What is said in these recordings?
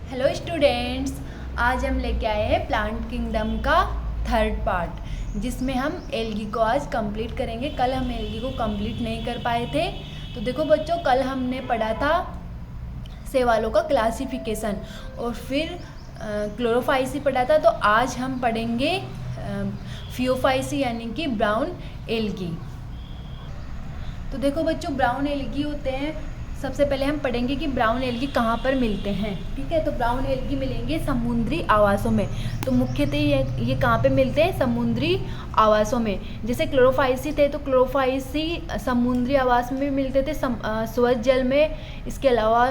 Hello students, आज हम लेके आए हैं प्लांट किंगडम का थर्ड पार्ट, जिसमें हम एल्गी को आज कंप्लीट करेंगे। कल हम एल्गी को कंप्लीट नहीं कर पाए थे। तो देखो बच्चों, कल हमने पढ़ा था शैवालों का क्लासिफिकेशन और फिर क्लोरोफाइसी पढ़ा था। तो आज हम पढ़ेंगे फियोफाइसी यानी कि ब्राउन एल्गी। तो देखो बच्चों, ब्राउन एल्गी होते हैं। सबसे पहले हम पढ़ेंगे कि ब्राउन एल्गी कहाँ पर मिलते हैं। ठीक है, तो ब्राउन एल्गी मिलेंगे समुद्री आवासों में। तो मुख्यतः ये कहाँ पे मिलते हैं? समुद्री आवासों में। जैसे क्लोरोफाइसी थे तो क्लोरोफाइसी समुद्री आवास में भी मिलते थे, स्वच्छ जल में। इसके अलावा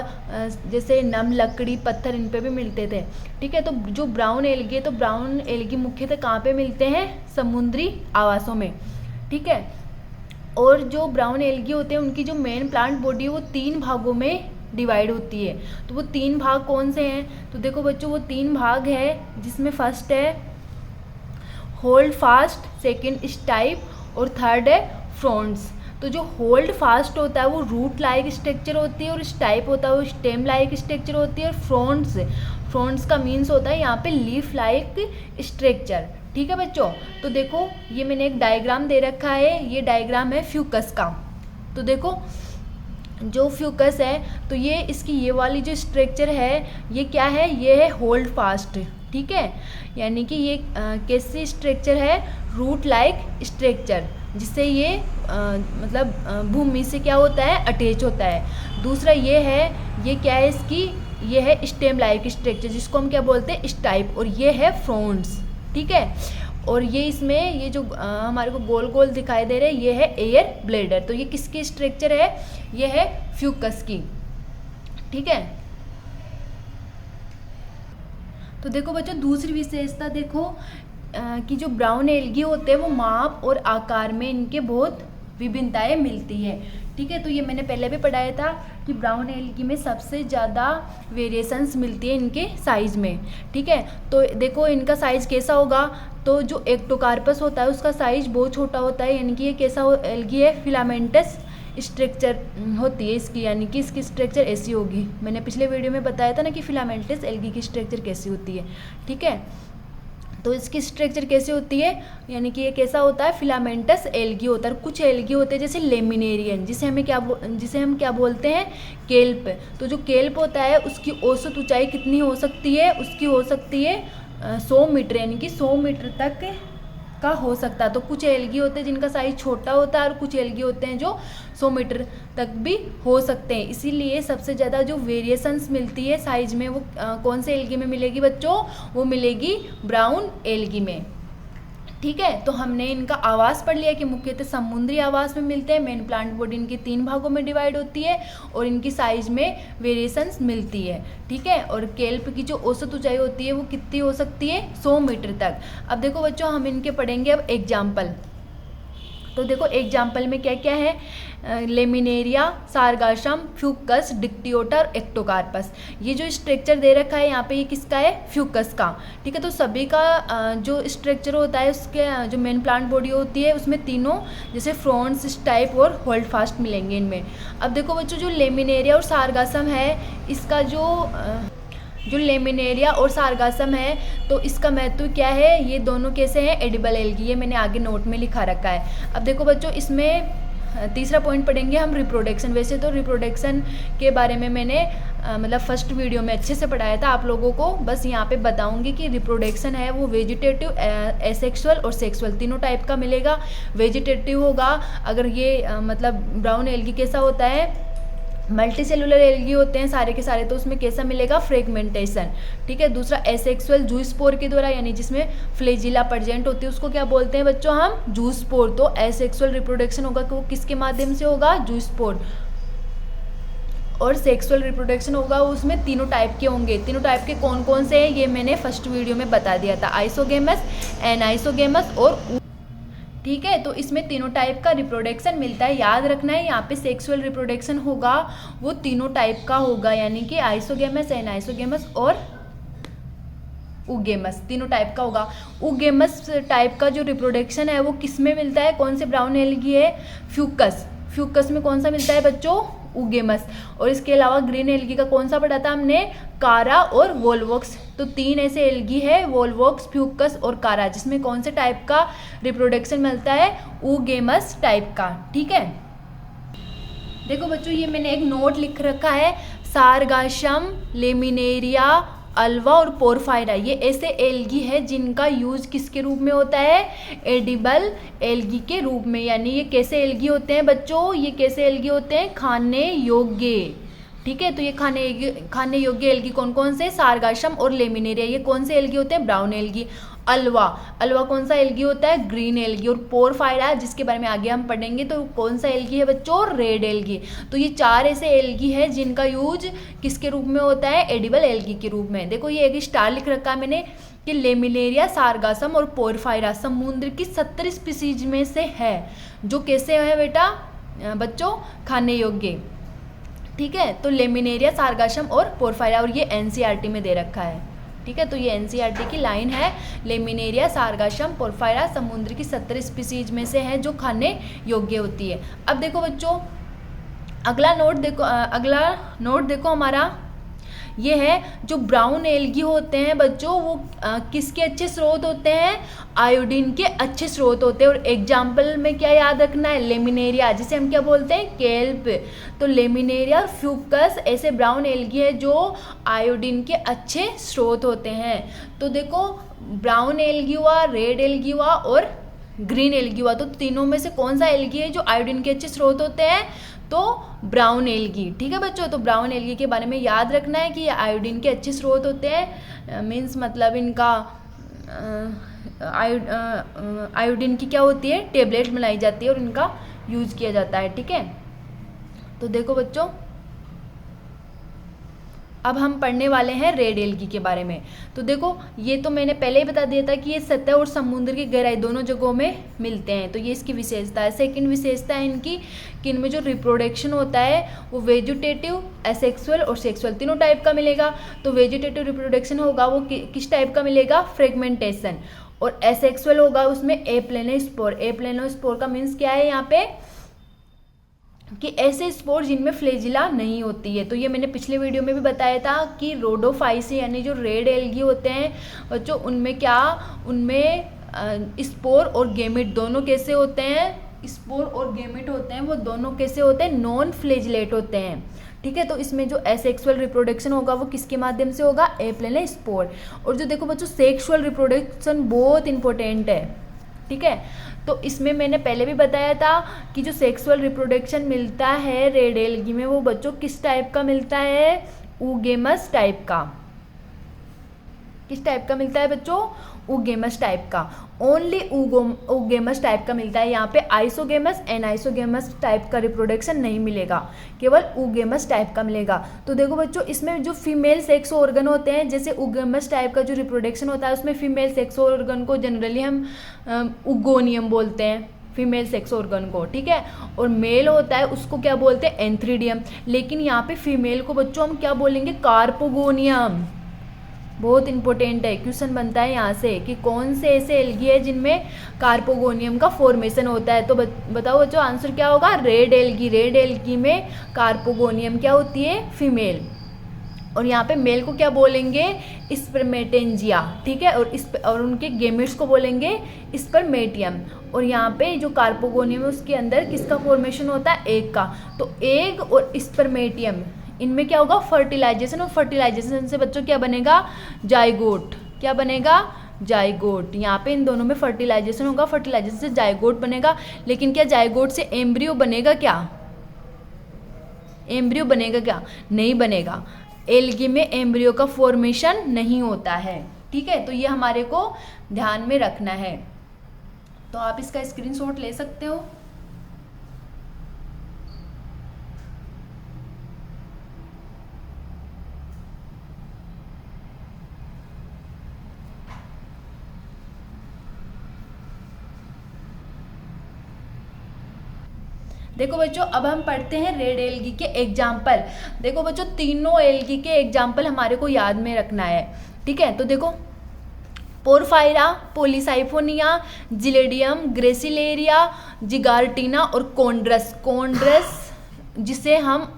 जैसे नम लकड़ी, पत्थर, इन पे भी मिलते थे। ठीक है, तो जो ब्राउन एल्गी है तो ब्राउन एल्गी मुख्यतः कहाँ पे मिलते हैं? समुद्री आवासों में। ठीक है, और जो ब्राउन एल्गी होते हैं उनकी जो मेन प्लांट बॉडी है वो 3 भागों में डिवाइड होती है। तो वो 3 भाग कौन से हैं? तो देखो बच्चों, वो 3 भाग है, जिसमें फर्स्ट है होल्ड फास्ट, सेकंड स्टाइप और थर्ड है फ्रॉन्ट्स। तो जो होल्ड फास्ट होता है वो रूट लाइक स्ट्रक्चर होती है, और स्टाइप होता है वो स्टेम लाइक स्ट्रक्चर होती है, और फ्रॉन्ट्स का मीन्स होता है यहाँ पे लीफ लाइक स्ट्रक्चर। ठीक है बच्चों, तो देखो ये मैंने एक डायग्राम दे रखा है। ये डायग्राम है फ्यूकस का। तो देखो जो फ्यूकस है तो ये इसकी ये वाली जो स्ट्रक्चर है ये क्या है? ये है होल्ड फास्ट। ठीक है, यानी कि ये कैसी स्ट्रक्चर है? रूट लाइक स्ट्रक्चर, जिससे ये मतलब भूमि से क्या होता है? अटैच होता है। दूसरा ये है, ये क्या है इसकी? ये है स्टेम लाइक स्ट्रक्चर, जिसको हम क्या बोलते हैं? स्टाइप। और ये है फ्रॉन्ट्स। ठीक है, और ये इसमें ये जो हमारे को गोल गोल दिखाई दे रहे हैं ये है एयर ब्लेडर। तो ये किसकी स्ट्रक्चर है? ये है फ्यूकस की। ठीक है, तो देखो बच्चों, दूसरी विशेषता देखो कि जो ब्राउन एल्गी होते हैं वो माप और आकार में इनके बहुत विभिन्नताएं मिलती है। ठीक है, तो ये मैंने पहले भी पढ़ाया था कि ब्राउन एल्गी में सबसे ज़्यादा वेरिएशंस मिलती है इनके साइज़ में। ठीक है, तो देखो इनका साइज़ कैसा होगा? तो जो एक्टोकार्पस होता है उसका साइज़ बहुत छोटा होता है, यानी कि ये कैसा एल्गी है? फिलामेंटस स्ट्रक्चर होती है इसकी, यानी कि इसकी स्ट्रक्चर ऐसी होगी। मैंने पिछले वीडियो में बताया था ना कि फिलामेंटस एल्गी की स्ट्रक्चर कैसी होती है। ठीक है, तो इसकी स्ट्रक्चर कैसे होती है? यानी कि ये कैसा होता है? फिलामेंटस एल्गी होता है। कुछ एल्गी होते हैं जैसे लेमिनेरियन, जिसे हम क्या बोलते हैं? केल्प। तो जो केल्प होता है उसकी औसत ऊंचाई कितनी हो सकती है? उसकी हो सकती है 100 मीटर, यानी कि 100 मीटर तक का हो सकता है। तो कुछ एल्गी होते हैं जिनका साइज छोटा होता है, और कुछ एल्गी होते हैं जो 100 मीटर तक भी हो सकते हैं। इसीलिए सबसे ज़्यादा जो वेरिएशंस मिलती है साइज में वो कौन से एल्गी में मिलेगी बच्चों? वो मिलेगी ब्राउन एल्गी में। ठीक है, तो हमने इनका आवास पढ़ लिया कि मुख्यतः समुद्री आवास में मिलते हैं। मेन प्लांट बॉडी इनकी 3 भागों में डिवाइड होती है और इनकी साइज में वेरिएशंस मिलती है। ठीक है, और केल्प की जो औसत ऊंचाई होती है वो कितनी हो सकती है? 100 मीटर तक। अब देखो बच्चों, हम इनके पढ़ेंगे अब एग्जाम्पल। तो देखो एग्जाम्पल में क्या क्या है? लेमिनेरिया, सारगासम, फ्यूकस, डिक्टियोटा और एक्टोकार्पस। ये जो स्ट्रक्चर दे रखा है यहाँ पे, ये किसका है? फ्यूकस का। ठीक है, तो सभी का जो स्ट्रक्चर होता है उसके जो मेन प्लांट बॉडी होती है उसमें तीनों जैसे फ्रॉन्ट्स, स्टाइप और होल्ड फास्ट मिलेंगे इनमें। अब देखो बच्चों, जो लेमिनेरिया और सारगासम है इसका जो लेमिनेरिया और सारगासम है तो इसका महत्व क्या है? ये दोनों कैसे हैं? Edible algae. ये मैंने आगे नोट में लिखा रखा है। अब देखो बच्चों, इसमें तीसरा पॉइंट पढ़ेंगे हम रिप्रोडक्शन। वैसे तो रिप्रोडक्शन के बारे में मैंने मतलब फर्स्ट वीडियो में अच्छे से पढ़ाया था आप लोगों को। बस यहाँ पे बताऊंगी कि रिप्रोडक्शन है वो वेजिटेटिव, एसेक्सुअल और सेक्सुअल तीनों टाइप का मिलेगा। वेजिटेटिव होगा अगर ये मतलब ब्राउन एल्गी कैसा होता है? मल्टी सेलुलर एल्गी होते हैं सारे के सारे, तो उसमें कैसा मिलेगा? फ्रेगमेंटेशन। ठीक है, दूसरा एसेक्सुअल जूस्पोर के द्वारा, यानी जिसमें फ्लेजिला प्रेजेंट होती है उसको क्या बोलते हैं बच्चों? हम जूस्पोर। तो एसेक्सुअल रिप्रोडक्शन होगा कि वो किसके माध्यम से होगा? जूस्पोर। और सेक्सुअल रिप्रोडक्शन होगा उसमें तीनों टाइप के होंगे। तीनों टाइप के कौन कौन से हैं ये मैंने फर्स्ट वीडियो में बता दिया था, आइसोगेमस, एनाइसोगेमस और। ठीक है, तो इसमें तीनों टाइप का रिप्रोडक्शन मिलता है। याद रखना है यहाँ पे सेक्सुअल रिप्रोडक्शन होगा वो तीनों टाइप का होगा, यानी कि आइसोगेमस, एनाइसोगेमस और उगेमस, तीनों टाइप का होगा। उगेमस टाइप का जो रिप्रोडक्शन है वो किस में मिलता है? कौन से ब्राउन एल्गी है? फ्यूकस। फ्यूकस में कौन सा मिलता है बच्चों? ऊगेमस। और इसके अलावा ग्रीन एल्गी का कौन सा पढ़ा था हमने, कारा और वोल्वोक्स। तो 3 ऐसे एल्गी है, वोल्वोक्स, फ्यूकस और कारा, जिसमें कौन से टाइप का रिप्रोडक्शन मिलता है, ऊगेमस टाइप का। ठीक है, देखो बच्चों ये मैंने एक नोट लिख रखा है, सारगाशम, लेमिनेरिया, अल्वा और पोरफायरा, ये ऐसे एल्गी है जिनका यूज किसके रूप में होता है, एडिबल एल्गी के रूप में। यानी ये कैसे एल्गी होते हैं बच्चों, ये कैसे एल्गी होते हैं, खाने योग्य। ठीक है, तो ये खाने योग्य एल्गी कौन कौन से, सारगाशम और लेमिनेरिया, ये कौन से एल्गी होते हैं, ब्राउन एल्गी। अल्वा कौन सा एल्गी होता है, ग्रीन एल्गी। और पोरफायरा, जिसके बारे में आगे हम पढ़ेंगे, तो कौन सा एल्गी है बच्चों, रेड एल्गी। तो ये 4 ऐसे एल्गी है जिनका यूज किसके रूप में होता है, एडिबल एल्गी के रूप में। देखो ये एक स्टार लिख रखा है मैंने कि लेमिनेरिया, सारगासम और पोरफायरा समुद्र की 70 स्पीसीज में से है, जो कैसे है बेटा बच्चों, खाने योग्य। ठीक है, तो लेमिनेरिया, सारगासम और पोरफायरा, और ये एनसीईआरटी में दे रखा है। ठीक है, तो ये एनसीईआरटी की लाइन है, लेमिनेरिया, सारगासम, पोरफायरा समुद्र की 70 स्पीसीज में से है जो खाने योग्य होती है। अब देखो बच्चों अगला नोट देखो हमारा ये है, जो ब्राउन एल्गी होते हैं बच्चों वो किसके अच्छे स्रोत होते हैं, आयोडीन के अच्छे स्रोत होते हैं। और एग्जाम्पल में क्या याद रखना है, लेमिनेरिया, जिसे हम क्या बोलते हैं, केल्प। तो लेमिनेरिया, फ्यूकस ऐसे ब्राउन एल्गी है जो आयोडीन के अच्छे स्रोत होते हैं। तो देखो ब्राउन एल्गी हुआ, रेड एल्गी हुआ और ग्रीन एल्गी हुआ, तो तीनों में से कौन सा एल्गी है जो आयोडीन के अच्छे स्रोत होते हैं, तो ब्राउन एल्गी। ठीक है बच्चों, तो ब्राउन एल्गी के बारे में याद रखना है कि ये आयोडीन के अच्छे स्रोत होते हैं। मीन्स मतलब इनका आयोडीन की क्या होती है, टेबलेट बनाई जाती है और इनका यूज किया जाता है। ठीक है, तो देखो बच्चों अब हम पढ़ने वाले हैं रेड एल्गी के बारे में। तो देखो ये तो मैंने पहले ही बता दिया था कि ये सतह और समुद्र की गहराई दोनों जगहों में मिलते हैं, तो ये इसकी विशेषता है। सेकंड विशेषता है इनकी कि इनमें जो रिप्रोडक्शन होता है वो वेजिटेटिव, एसेक्सुअल और सेक्सुअल तीनों टाइप का मिलेगा। तो वेजिटेटिव रिप्रोडक्शन होगा वो किस टाइप का मिलेगा, फ्रेगमेंटेशन। और एसेक्सुअल होगा उसमें एप्लेनोस्पोर। एप्लेनोस्पोर का मीन्स क्या है यहाँ पे, कि ऐसे स्पोर जिनमें फ्लेजिला नहीं होती है। तो ये मैंने पिछले वीडियो में भी बताया था कि रोडोफाइसी यानी जो रेड एल्गी होते हैं बच्चों, उनमें क्या, उनमें स्पोर और गेमिट दोनों कैसे होते हैं, स्पोर और गेमिट होते हैं वो दोनों कैसे होते हैं, नॉन फ्लेजिलेट होते हैं। ठीक है, तो इसमें जो एसेक्सुअल रिप्रोडक्शन होगा वो किसके माध्यम से होगा, एप्लेनोस्पोर। और जो देखो बच्चों सेक्सुअल रिप्रोडक्शन बहुत इंपॉर्टेंट है। ठीक है, तो इसमें मैंने पहले भी बताया था कि जो सेक्सुअल रिप्रोडक्शन मिलता है रेड एल्गी में वो बच्चों किस टाइप का मिलता है, ऊगेमस टाइप का। किस टाइप का मिलता है बच्चों, ऊगेमस टाइप का। ओनली ऊगेमस टाइप का मिलता है, यहाँ पे आइसोगेमस एनाइसोगेमस टाइप का रिप्रोडक्शन नहीं मिलेगा, केवल ऊगेमस टाइप का मिलेगा। तो देखो बच्चों इसमें जो फीमेल सेक्स ऑर्गन होते हैं, जैसे ऊगेमस टाइप का जो रिप्रोडक्शन होता है उसमें फीमेल सेक्स ऑर्गन को जनरली हम उगोनियम बोलते हैं, फीमेल सेक्स ऑर्गन को। ठीक है, और मेल होता है उसको क्या बोलते हैं, एंथ्रीडियम। लेकिन यहाँ पे फीमेल को बच्चों हम क्या बोलेंगे, कार्पोगोनियम। बहुत इंपॉर्टेंट है, क्वेश्चन बनता है यहाँ से कि कौन से ऐसे एल्गी है जिनमें कार्पोगोनियम का फॉर्मेशन होता है। तो बताओ बच्चों आंसर क्या होगा, रेड एल्गी। रेड एल्गी में कार्पोगोनियम क्या होती है, फीमेल। और यहाँ पे मेल को क्या बोलेंगे, स्पर्मेटेंजिया। ठीक है, और उनके गेमिट्स को बोलेंगे स्पर्मेटियम। और यहाँ पे जो कार्पोगोनियम है उसके अंदर किसका फॉर्मेशन होता है, एग का। तो एग और स्पर्मेटियम इनमें क्या होगा, फर्टिलाइजेशन। और फर्टिलाइजेशन से बच्चों क्या बनेगा, जाइगोट। क्या बनेगा, जाइगोट। यहाँ पे इन दोनों में फर्टिलाइजेशन होगा, फर्टिलाइजेशन से जाइगोट बनेगा। लेकिन क्या जाइगोट से एम्ब्रियो बनेगा क्या, एम्ब्रियो बनेगा क्या, नहीं बनेगा। एल्गी में एम्ब्रियो का फॉर्मेशन नहीं होता है। ठीक है, तो ये हमारे को ध्यान में रखना है। तो आप इसका स्क्रीनशॉट ले सकते हो। देखो बच्चों अब हम पढ़ते हैं रेड एल्गी के एग्जाम्पल। देखो बच्चों तीनों एल्गी के एग्जाम्पल हमारे को याद में रखना है। ठीक है, तो देखो पोरफायरा, पॉलीसाइफोनिया, जिलेडियम, ग्रेसिलेरिया, जिगार्टिना और कोंड्रस। कोंड्रस जिसे हम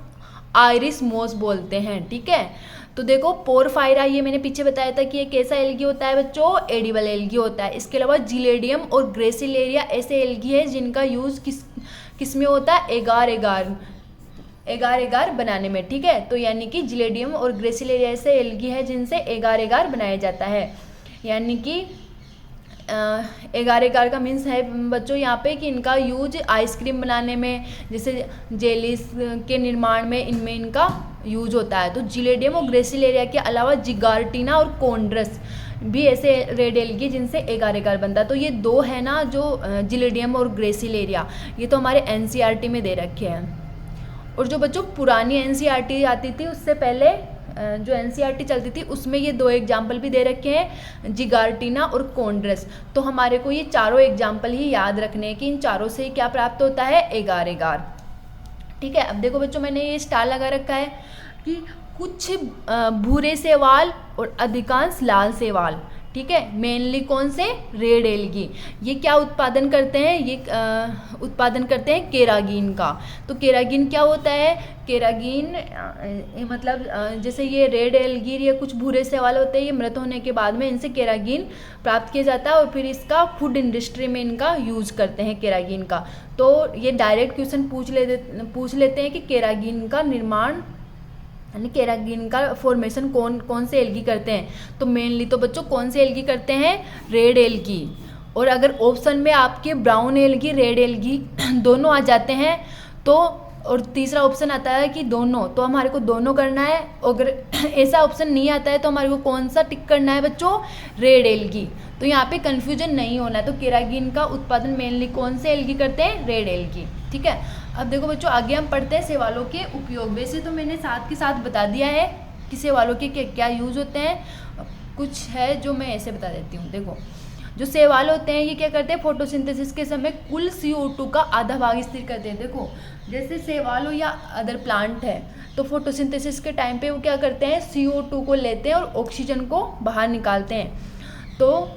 आयरिस मॉस बोलते हैं। ठीक है, तो देखो पोरफायरा, ये मैंने पीछे बताया था कि ये कैसा एल्गी होता है बच्चों, एडिबल एल्गी होता है। इसके अलावा जिलेडियम और ग्रेसिलेरिया ऐसे एल्गी है जिनका यूज किस में होता है, एगार एगार बनाने में। ठीक है, तो यानी कि जिलेडियम और ग्रेसिलेरिया ऐसे एल्गी है जिनसे एगार एगार बनाया जाता है। यानी कि एगार एगार का मीन्स है बच्चों यहाँ पे कि इनका यूज आइसक्रीम बनाने में, जैसे जेलीस के निर्माण में, इनमें इनका यूज होता है। तो जिलेडियम और ग्रेसिलेरिया के अलावा जिगार्टिना और कोंड्रस भी ऐसे रेड एल्गी जिनसे एगार एगार बनता है। तो ये दो है ना जो जिलेडियम और ग्रेसिलेरिया, ये तो हमारे एनसीईआरटी में दे रखे हैं। और जो बच्चों पुरानी एनसीईआरटी आती थी उससे पहले जो एनसीईआरटी चलती थी उसमें ये दो एग्जाम्पल भी दे रखे हैं, जिगार्टिना और कोंड्रस। तो हमारे को ये चारों एग्जाम्पल ही याद रखने हैं कि इन चारों से क्या प्राप्त होता है, एगार एगार। ठीक है, अब देखो बच्चों मैंने ये स्टार लगा रखा है कि कुछ भूरे सेवाल और अधिकांश लाल सेवाल। ठीक है, मेनली कौन से, रेड एल्गी। ये क्या उत्पादन करते हैं, ये उत्पादन करते हैं केरागीन का। तो केरागीन क्या होता है, केरागीन मतलब जैसे ये रेड एल्गी या कुछ भूरे सेवाल होते हैं, ये मृत होने के बाद में इनसे केरागीन प्राप्त किया जाता है और फिर इसका फूड इंडस्ट्री में इनका यूज करते हैं केरागीन का। तो ये डायरेक्ट क्वेश्चन पूछ लेते हैं कि केरागीन का निर्माण यानी केरागीन का फॉर्मेशन कौन से एल्गी करते हैं। तो मेनली तो बच्चों कौन से एल्गी करते हैं, रेड एल्गी। और अगर ऑप्शन में आपके ब्राउन एल्गी, रेड एल्गी दोनों आ जाते हैं तो, और तीसरा ऑप्शन आता है कि दोनों, तो हमारे को दोनों करना है। अगर ऐसा ऑप्शन नहीं आता है तो हमारे को कौन सा टिक करना है बच्चों, रेड एल्गी। तो यहाँ पे कंफ्यूजन नहीं होना है। तो केरागीन का उत्पादन मेनली कौन से एल्गी करते हैं, रेड एल्गी। ठीक है, अब देखो बच्चों आगे हम पढ़ते हैं सेवालों के उपयोग। वैसे तो मैंने साथ के साथ बता दिया है कि सेवालों के क्या यूज होते हैं, कुछ है जो मैं ऐसे बता देती हूँ। देखो जो सेवाल होते हैं ये क्या करते हैं, फोटोसिंथेसिस के समय कुल CO2 का आधा भाग स्थिर करते हैं। देखो जैसे सेवाल हो या अदर प्लांट है तो फोटोसिंथेसिस के टाइम पे वो क्या करते हैं, CO2 को लेते हैं और ऑक्सीजन को बाहर निकालते हैं। तो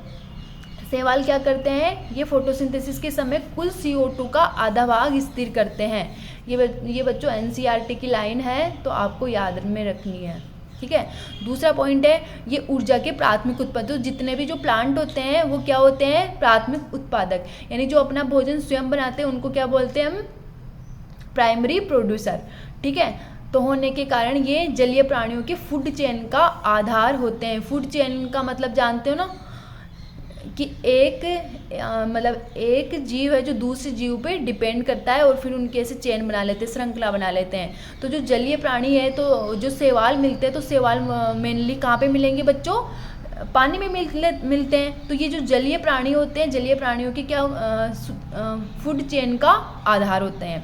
सेवाल क्या करते हैं, ये फोटोसिंथेसिस के समय कुल CO2 का आधा भाग स्थिर करते हैं। ये बच्चों एनसीईआरटी की लाइन है तो आपको याद में रखनी है। ठीक है, दूसरा पॉइंट है ये ऊर्जा के प्राथमिक उत्पादक। तो जितने भी जो प्लांट होते हैं वो क्या होते हैं, प्राथमिक उत्पादक, यानी जो अपना भोजन स्वयं बनाते हैं उनको क्या बोलते हैं हम, प्राइमरी प्रोड्यूसर। ठीक है, तो होने के कारण ये जलीय प्राणियों के फूड चेन का आधार होते हैं। फूड चेन का मतलब जानते हो ना कि एक जीव है जो दूसरे जीव पे डिपेंड करता है और फिर उनके ऐसे चेन बना लेते हैं, श्रृंखला बना लेते हैं। तो जो जलीय प्राणी है तो जो सेवाल मिलते हैं, तो सेवाल मेनली कहाँ पे मिलेंगे बच्चों, पानी में मिलते हैं। तो ये जो जलीय प्राणी होते हैं, जलीय प्राणियों के क्या फूड चेन का आधार होते हैं।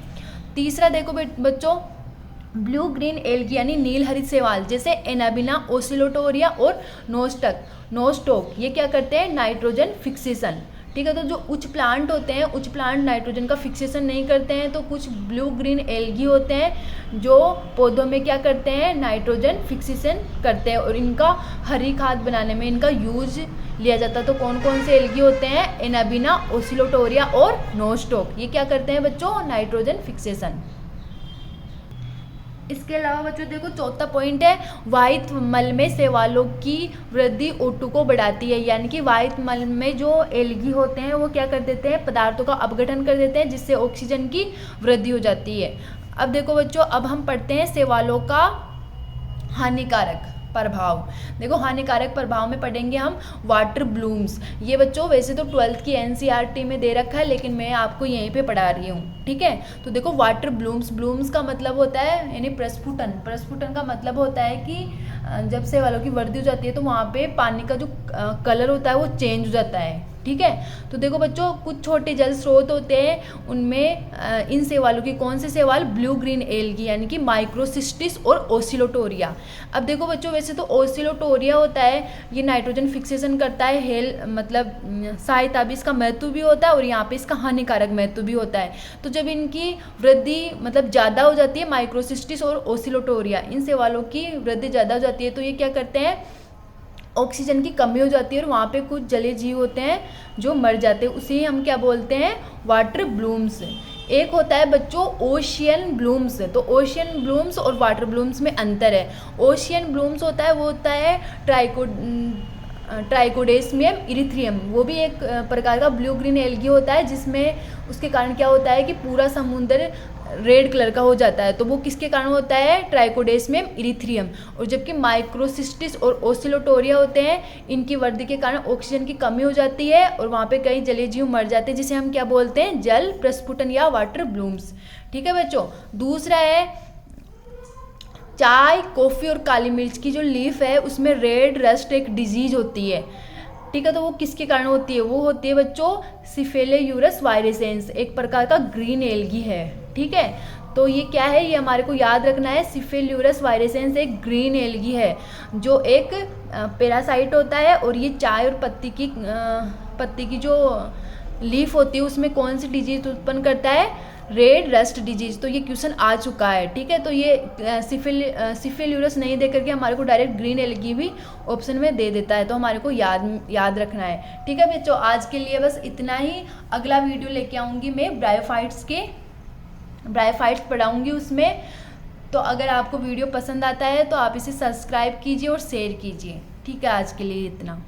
तीसरा देखो बच्चों ब्लू ग्रीन एल्गी यानी नील हरित सेवाल, जैसे एनाबिना, ओसिलोटोरिया और नोस्टोक, ये क्या करते हैं, नाइट्रोजन फिक्सेशन। ठीक है, तो जो उच्च प्लांट होते हैं, उच्च प्लांट नाइट्रोजन का फिक्सेशन नहीं करते हैं। तो कुछ ब्लू ग्रीन एल्गी होते हैं जो पौधों में क्या करते हैं, नाइट्रोजन फिक्सेशन करते हैं और इनका हरी खाद बनाने में इनका यूज लिया जाता है। तो कौन कौन से एल्गी होते हैं, एनाबिना, ओसिलोटोरिया और नोस्टोक, ये क्या करते हैं बच्चों, नाइट्रोजन फिक्सेशन। इसके अलावा बच्चों देखो चौथा पॉइंट है वाहित मल में सेवालों की वृद्धि O2 को बढ़ाती है। यानी कि वाहित मल में जो एल्गी होते हैं वो क्या कर देते हैं, पदार्थों का अपघटन कर देते हैं जिससे ऑक्सीजन की वृद्धि हो जाती है। अब देखो बच्चों अब हम पढ़ते हैं सेवालों का हानिकारक प्रभाव। देखो हानिकारक प्रभाव में पढ़ेंगे हम वाटर ब्लूम्स। ये बच्चों वैसे तो 12th की एनसीईआरटी में दे रखा है लेकिन मैं आपको यहीं पे पढ़ा रही हूँ। ठीक है, तो देखो वाटर ब्लूम्स का मतलब होता है यानी प्रस्फुटन का मतलब होता है कि जब सेवालों की वृद्धि हो जाती है तो वहाँ पे पानी का जो कलर होता है वो चेंज हो जाता है। ठीक है, तो देखो बच्चों कुछ छोटे जल स्रोत होते हैं उनमें इन सेवालों की कौन से सेवाल, ब्लू ग्रीन एल्गी यानी कि माइक्रोसिस्टिस और ओसिलोटोरिया। अब देखो बच्चों वैसे तो ओसिलोटोरिया होता है ये नाइट्रोजन फिक्सेशन करता है, मतलब सहायता भी इसका महत्व भी होता है और यहाँ पे इसका हानिकारक महत्व भी होता है। तो जब इनकी वृद्धि मतलब ज़्यादा हो जाती है, माइक्रोसिस्टिस और ओसिलोटोरिया इन सेवालों की वृद्धि ज़्यादा हो जाती है तो ये क्या करते हैं, ऑक्सीजन की कमी हो जाती है और वहाँ पे कुछ जलीय जीव होते हैं जो मर जाते हैं, उसे हम क्या बोलते हैं, वाटर ब्लूम्स। एक होता है बच्चों ओशियन ब्लूम्स। तो ओशियन ब्लूम्स और वाटर ब्लूम्स में अंतर है। ओशियन ब्लूम्स होता है वो होता है ट्राइकोडेस्मियम इरिथ्रियम, वो भी एक प्रकार का ब्लू ग्रीन एल्गी होता है, जिसमें उसके कारण क्या होता है कि पूरा समुद्र रेड कलर का हो जाता है। तो वो किसके कारण होता है? ट्राइकोडेस्मियम इरिथ्रियम। और जबकि माइक्रोसिस्टिस और ओसिलोटोरिया होते हैं, इनकी वृद्धि के कारण ऑक्सीजन की कमी हो जाती है और वहाँ पे कई जलीय जीव मर जाते हैं, जिसे हम क्या बोलते हैं? जल प्रस्फुटन या वाटर ब्लूम्स। ठीक है बच्चों। दूसरा है चाय, कॉफ़ी और काली मिर्च की जो लीफ है उसमें रेड रस्ट एक डिजीज होती है। ठीक है, तो वो किसके कारण होती है? वो होती है बच्चों सिफेलेयूरस वायरेसेंस, एक प्रकार का ग्रीन एल्गी है। ठीक है, तो ये क्या है? ये हमारे को याद रखना है। सिफेल्यूरस वायरेसेंस एक ग्रीन एल्गी है जो एक पैरासाइट होता है, और ये चाय और पत्ती की जो लीफ होती है उसमें कौन सी डिजीज उत्पन्न करता है? Red rust disease. तो ये क्वेश्चन आ चुका है। ठीक है, तो ये सिफेल्यूरस नहीं दे करके हमारे को डायरेक्ट ग्रीन एल्गी भी ऑप्शन में दे देता है, तो हमारे को याद रखना है। ठीक है बच्चों, आज के लिए बस इतना ही। अगला वीडियो लेके आऊँगी मैं ब्रायोफाइट्स पढ़ाऊँगी उसमें। तो अगर आपको वीडियो पसंद आता है तो आप इसे सब्सक्राइब कीजिए और शेयर कीजिए। ठीक है, आज के लिए इतना।